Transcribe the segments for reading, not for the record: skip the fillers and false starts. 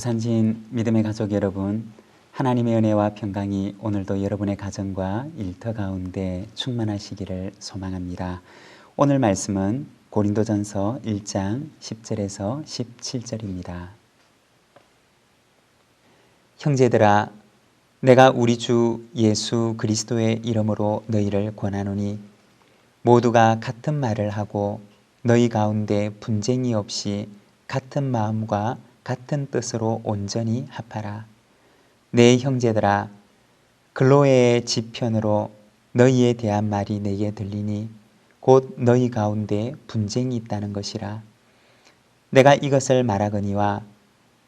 부산진 믿음의 가족 여러분, 하나님의 은혜와 평강이 오늘도 여러분의 가정과 일터 가운데 충만하시기를 소망합니다. 오늘 말씀은 고린도전서 1장 10절에서 17절입니다. 형제들아, 내가 우리 주 예수 그리스도의 이름으로 너희를 권하노니 모두가 같은 말을 하고 너희 가운데 분쟁이 없이 같은 마음과 같은 뜻으로 온전히 합하라. 내 형제들아, 글로에의 지편으로 너희에 대한 말이 내게 들리니 곧 너희 가운데 분쟁이 있다는 것이라. 내가 이것을 말하거니와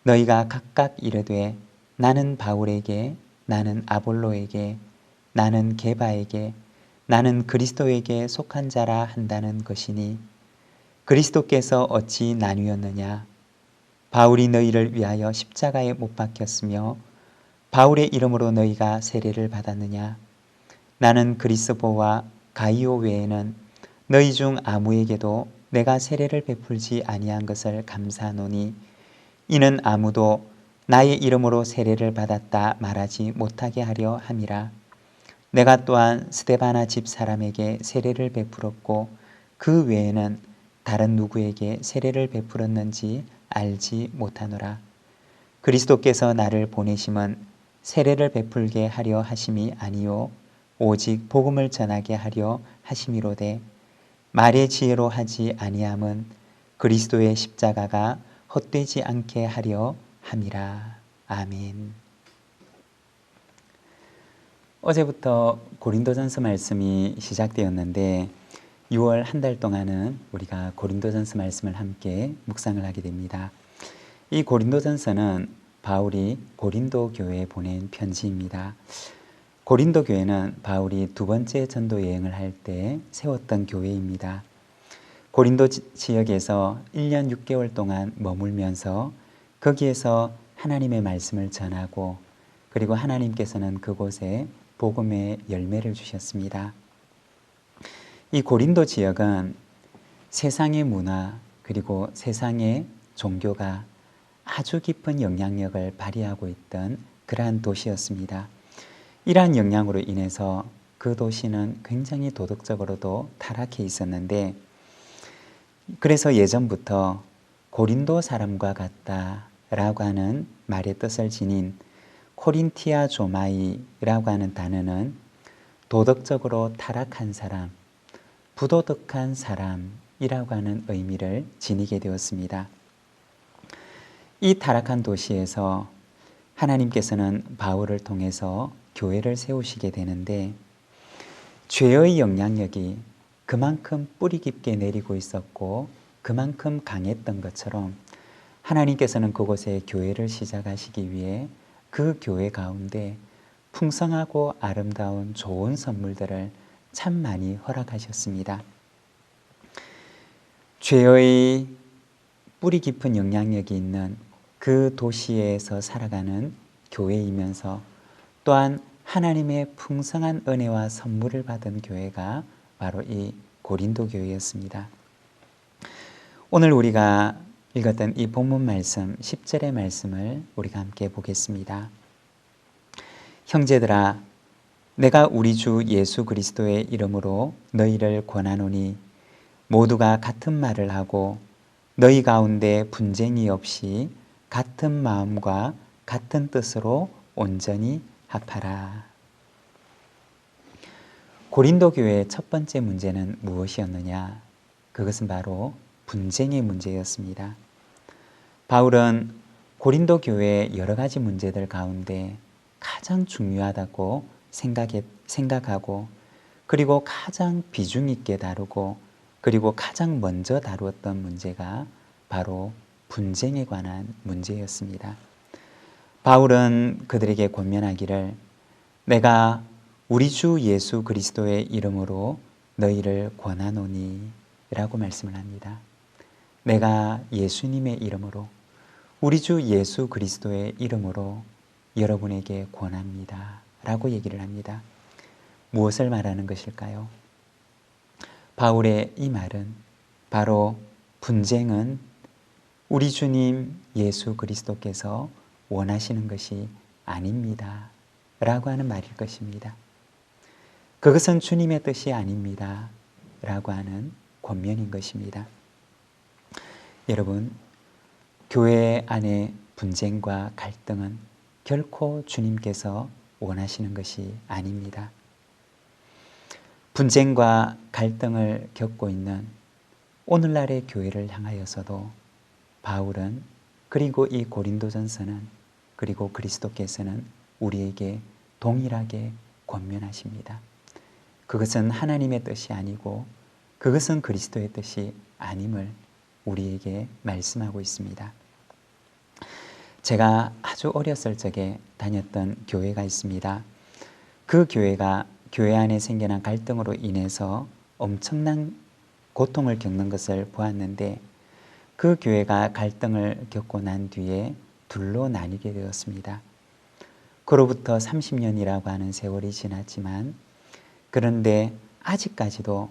너희가 각각 이르되 나는 바울에게, 나는 아볼로에게, 나는 게바에게, 나는 그리스도에게 속한 자라 한다는 것이니 그리스도께서 어찌 나뉘었느냐? 바울이 너희를 위하여 십자가에 못 박혔으며 바울의 이름으로 너희가 세례를 받았느냐? 나는 그리스보와 가이오 외에는 너희 중 아무에게도 내가 세례를 베풀지 아니한 것을 감사하노니 이는 아무도 나의 이름으로 세례를 받았다 말하지 못하게 하려 함이라. 내가 또한 스데바나 집 사람에게 세례를 베풀었고 그 외에는 다른 누구에게 세례를 베풀었는지 알지 못하노라. 그리스도께서 나를 보내심은 세례를 베풀게 하려 하심이 아니요 오직 복음을 전하게 하려 하심이로되 말의 지혜로 하지 아니함은 그리스도의 십자가가 헛되지 않게 하려 함이라. 아멘. 어제부터 고린도전서 말씀이 시작되었는데 6월 한 달 동안은 우리가 고린도전서 말씀을 함께 묵상을 하게 됩니다. 이 고린도전서는 바울이 고린도 교회에 보낸 편지입니다. 고린도 교회는 바울이 두 번째 전도 여행을 할 때 세웠던 교회입니다. 고린도 지역에서 1년 6개월 동안 머물면서 거기에서 하나님의 말씀을 전하고 그리고 하나님께서는 그곳에 복음의 열매를 주셨습니다. 이 고린도 지역은 세상의 문화 그리고 세상의 종교가 아주 깊은 영향력을 발휘하고 있던 그러한 도시였습니다. 이러한 영향으로 인해서 그 도시는 굉장히 도덕적으로도 타락해 있었는데 그래서 예전부터 고린도 사람과 같다라고 하는 말의 뜻을 지닌 코린티아 조마이라고 하는 단어는 도덕적으로 타락한 사람, 부도덕한 사람이라고 하는 의미를 지니게 되었습니다. 이 타락한 도시에서 하나님께서는 바울을 통해서 교회를 세우시게 되는데 죄의 영향력이 그만큼 뿌리 깊게 내리고 있었고 그만큼 강했던 것처럼 하나님께서는 그곳에 교회를 시작하시기 위해 그 교회 가운데 풍성하고 아름다운 좋은 선물들을 참 많이 허락하셨습니다. 죄의 뿌리 깊은 영향력이 있는 그 도시에서 살아가는 교회이면서 또한 하나님의 풍성한 은혜와 선물을 받은 교회가 바로 이 고린도 교회였습니다. 오늘 우리가 읽었던 이 본문 말씀 10절의 말씀을 우리가 함께 보겠습니다. 형제들아, 내가 우리 주 예수 그리스도의 이름으로 너희를 권하노니 모두가 같은 말을 하고 너희 가운데 분쟁이 없이 같은 마음과 같은 뜻으로 온전히 합하라. 고린도 교회의 첫 번째 문제는 무엇이었느냐? 그것은 바로 분쟁의 문제였습니다. 바울은 고린도 교회의 여러 가지 문제들 가운데 가장 중요하다고 생각하고 그리고 가장 비중 있게 다루고 그리고 가장 먼저 다루었던 문제가 바로 분쟁에 관한 문제였습니다. 바울은 그들에게 권면하기를 내가 우리 주 예수 그리스도의 이름으로 너희를 권하노니 라고 말씀을 합니다. 내가 예수님의 이름으로 우리 주 예수 그리스도의 이름으로 여러분에게 권합니다 라고 얘기를 합니다. 무엇을 말하는 것일까요? 바울의 이 말은 바로 분쟁은 우리 주님 예수 그리스도께서 원하시는 것이 아닙니다. 라고 하는 말일 것입니다. 그것은 주님의 뜻이 아닙니다. 라고 하는 권면인 것입니다. 여러분, 교회 안의 분쟁과 갈등은 결코 주님께서 원하시는 것이 아닙니다. 분쟁과 갈등을 겪고 있는 오늘날의 교회를 향하여서도 바울은 그리고 이 고린도전서는 그리고 그리스도께서는 우리에게 동일하게 권면하십니다. 그것은 하나님의 뜻이 아니고 그것은 그리스도의 뜻이 아님을 우리에게 말씀하고 있습니다. 제가 아주 어렸을 적에 다녔던 교회가 있습니다. 그 교회가 교회 안에 생겨난 갈등으로 인해서 엄청난 고통을 겪는 것을 보았는데 그 교회가 갈등을 겪고 난 뒤에 둘로 나뉘게 되었습니다. 그로부터 30년이라고 하는 세월이 지났지만 그런데 아직까지도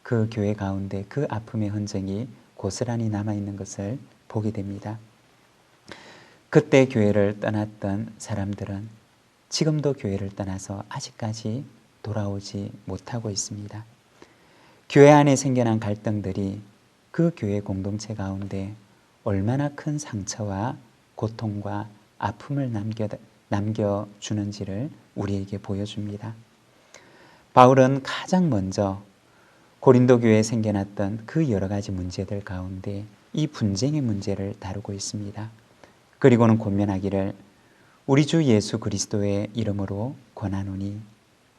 그 교회 가운데 그 아픔의 흔적이 고스란히 남아있는 것을 보게 됩니다. 그때 교회를 떠났던 사람들은 지금도 교회를 떠나서 아직까지 돌아오지 못하고 있습니다. 교회 안에 생겨난 갈등들이 그 교회 공동체 가운데 얼마나 큰 상처와 고통과 아픔을 남겨주는지를 우리에게 보여줍니다. 바울은 가장 먼저 고린도 교회에 생겨났던 그 여러 가지 문제들 가운데 이 분쟁의 문제를 다루고 있습니다. 그리고는 권면하기를 우리 주 예수 그리스도의 이름으로 권하노니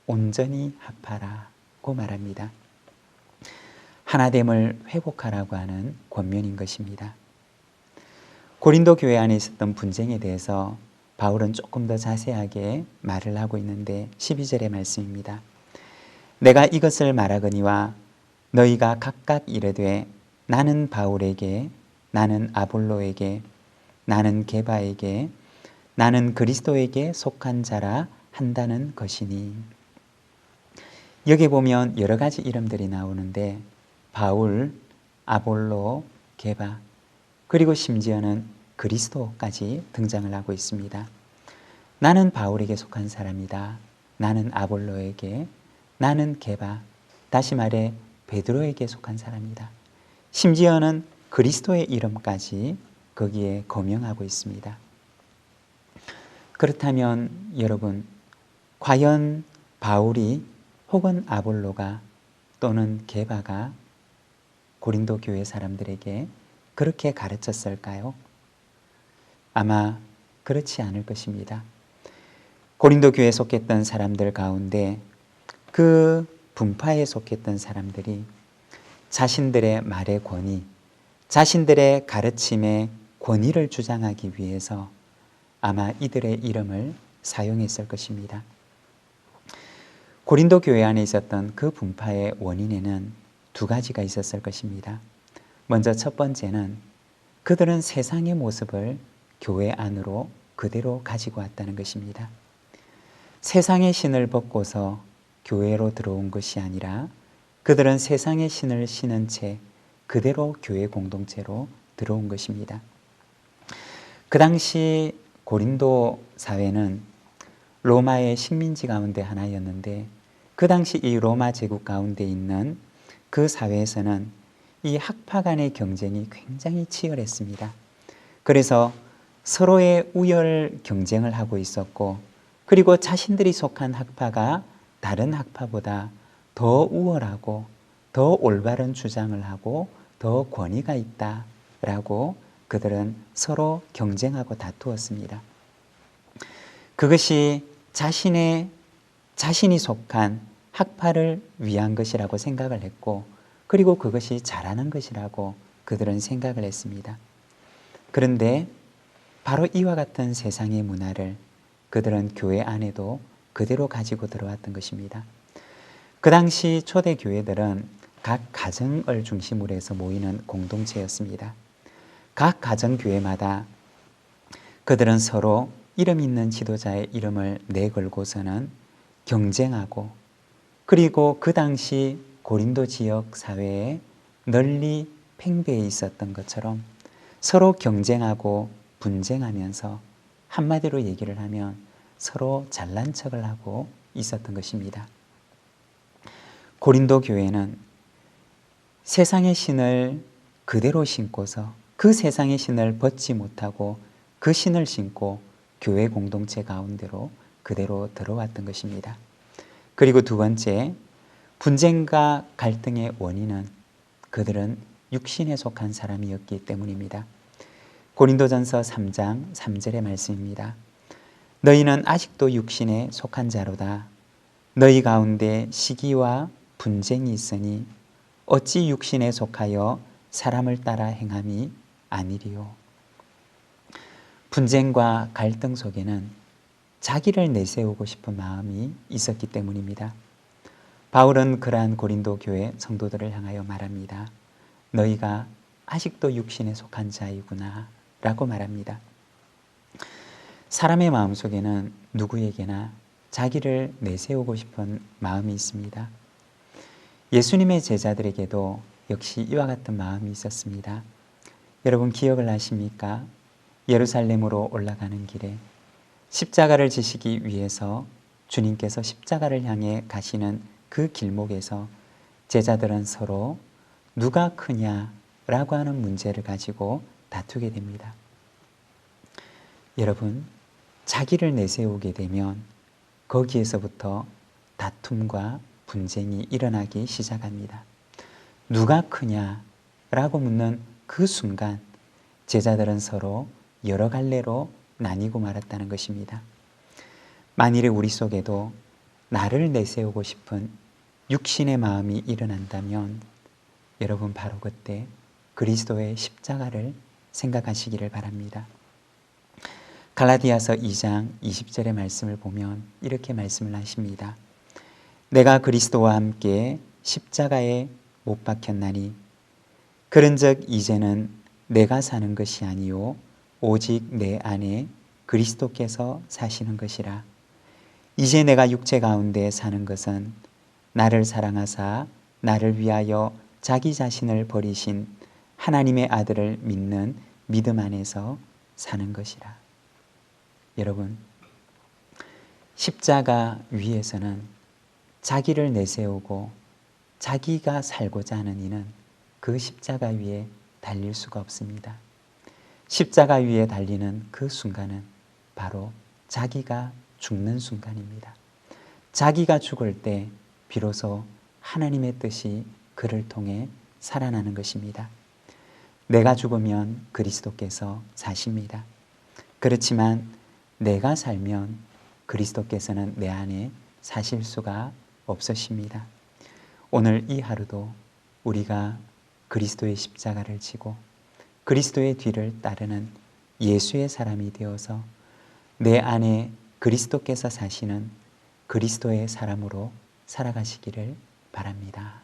온전히 합하라고 말합니다. 하나됨을 회복하라고 하는 권면인 것입니다. 고린도 교회 안에 있었던 분쟁에 대해서 바울은 조금 더 자세하게 말을 하고 있는데 12절의 말씀입니다. 내가 이것을 말하거니와 너희가 각각 이르되 나는 바울에게 나는 아볼로에게 나는 게바에게 나는 그리스도에게 속한 자라 한다는 것이니. 여기 보면 여러 가지 이름들이 나오는데 바울, 아볼로, 게바 그리고 심지어는 그리스도까지 등장을 하고 있습니다. 나는 바울에게 속한 사람이다. 나는 아볼로에게, 나는 게바, 다시 말해 베드로에게 속한 사람이다. 심지어는 그리스도의 이름까지 거기에 거명하고 있습니다. 그렇다면 여러분, 과연 바울이 혹은 아볼로가 또는 게바가 고린도 교회 사람들에게 그렇게 가르쳤을까요? 아마 그렇지 않을 것입니다. 고린도 교회에 속했던 사람들 가운데 그 분파에 속했던 사람들이 자신들의 말의 권위, 자신들의 가르침의 권위를 주장하기 위해서 아마 이들의 이름을 사용했을 것입니다. 고린도 교회 안에 있었던 그 분파의 원인에는 두 가지가 있었을 것입니다. 먼저 첫 번째는 그들은 세상의 모습을 교회 안으로 그대로 가지고 왔다는 것입니다. 세상의 신을 벗고서 교회로 들어온 것이 아니라 그들은 세상의 신을 신은 채 그대로 교회 공동체로 들어온 것입니다. 그 당시 고린도 사회는 로마의 식민지 가운데 하나였는데 그 당시 이 로마 제국 가운데 있는 그 사회에서는 이 학파 간의 경쟁이 굉장히 치열했습니다. 그래서 서로의 우열 경쟁을 하고 있었고 그리고 자신들이 속한 학파가 다른 학파보다 더 우월하고 더 올바른 주장을 하고 더 권위가 있다라고 그들은 서로 경쟁하고 다투었습니다. 그것이 자신이 속한 학파를 위한 것이라고 생각을 했고 그리고 그것이 잘하는 것이라고 그들은 생각을 했습니다. 그런데 바로 이와 같은 세상의 문화를 그들은 교회 안에도 그대로 가지고 들어왔던 것입니다. 그 당시 초대 교회들은 각 가정을 중심으로 해서 모이는 공동체였습니다. 각 가정교회마다 그들은 서로 이름 있는 지도자의 이름을 내걸고서는 경쟁하고 그리고 그 당시 고린도 지역 사회에 널리 팽배해 있었던 것처럼 서로 경쟁하고 분쟁하면서 한마디로 얘기를 하면 서로 잘난 척을 하고 있었던 것입니다. 고린도 교회는 세상의 신을 그대로 신고서 그 세상의 신을 벗지 못하고 그 신을 신고 교회 공동체 가운데로 그대로 들어왔던 것입니다. 그리고 두 번째, 분쟁과 갈등의 원인은 그들은 육신에 속한 사람이었기 때문입니다. 고린도전서 3장 3절의 말씀입니다. 너희는 아직도 육신에 속한 자로다. 너희 가운데 시기와 분쟁이 있으니 어찌 육신에 속하여 사람을 따라 행함이 아니리요. 분쟁과 갈등 속에는 자기를 내세우고 싶은 마음이 있었기 때문입니다. 바울은 그러한 고린도 교회 성도들을 향하여 말합니다. 너희가 아직도 육신에 속한 자이구나 라고 말합니다. 사람의 마음속에는 누구에게나 자기를 내세우고 싶은 마음이 있습니다. 예수님의 제자들에게도 역시 이와 같은 마음이 있었습니다. 여러분 기억을 하십니까? 예루살렘으로 올라가는 길에 십자가를 지시기 위해서 주님께서 십자가를 향해 가시는 그 길목에서 제자들은 서로 누가 크냐라고 하는 문제를 가지고 다투게 됩니다. 여러분, 자기를 내세우게 되면 거기에서부터 다툼과 분쟁이 일어나기 시작합니다. 누가 크냐라고 묻는 그 순간 제자들은 서로 여러 갈래로 나뉘고 말았다는 것입니다. 만일에 우리 속에도 나를 내세우고 싶은 육신의 마음이 일어난다면 여러분 바로 그때 그리스도의 십자가를 생각하시기를 바랍니다. 갈라디아서 2장 20절의 말씀을 보면 이렇게 말씀을 하십니다. 내가 그리스도와 함께 십자가에 못 박혔나니 그런즉 이제는 내가 사는 것이 아니요 오직 내 안에 그리스도께서 사시는 것이라. 이제 내가 육체 가운데 사는 것은 나를 사랑하사 나를 위하여 자기 자신을 버리신 하나님의 아들을 믿는 믿음 안에서 사는 것이라. 여러분, 십자가 위에서는 자기를 내세우고 자기가 살고자 하는 이는 그 십자가 위에 달릴 수가 없습니다. 십자가 위에 달리는 그 순간은 바로 자기가 죽는 순간입니다. 자기가 죽을 때 비로소 하나님의 뜻이 그를 통해 살아나는 것입니다. 내가 죽으면 그리스도께서 사십니다. 그렇지만 내가 살면 그리스도께서는 내 안에 사실 수가 없으십니다. 오늘 이 하루도 우리가 그리스도의 십자가를 지고 그리스도의 뒤를 따르는 예수의 사람이 되어서 내 안에 그리스도께서 사시는 그리스도의 사람으로 살아가시기를 바랍니다.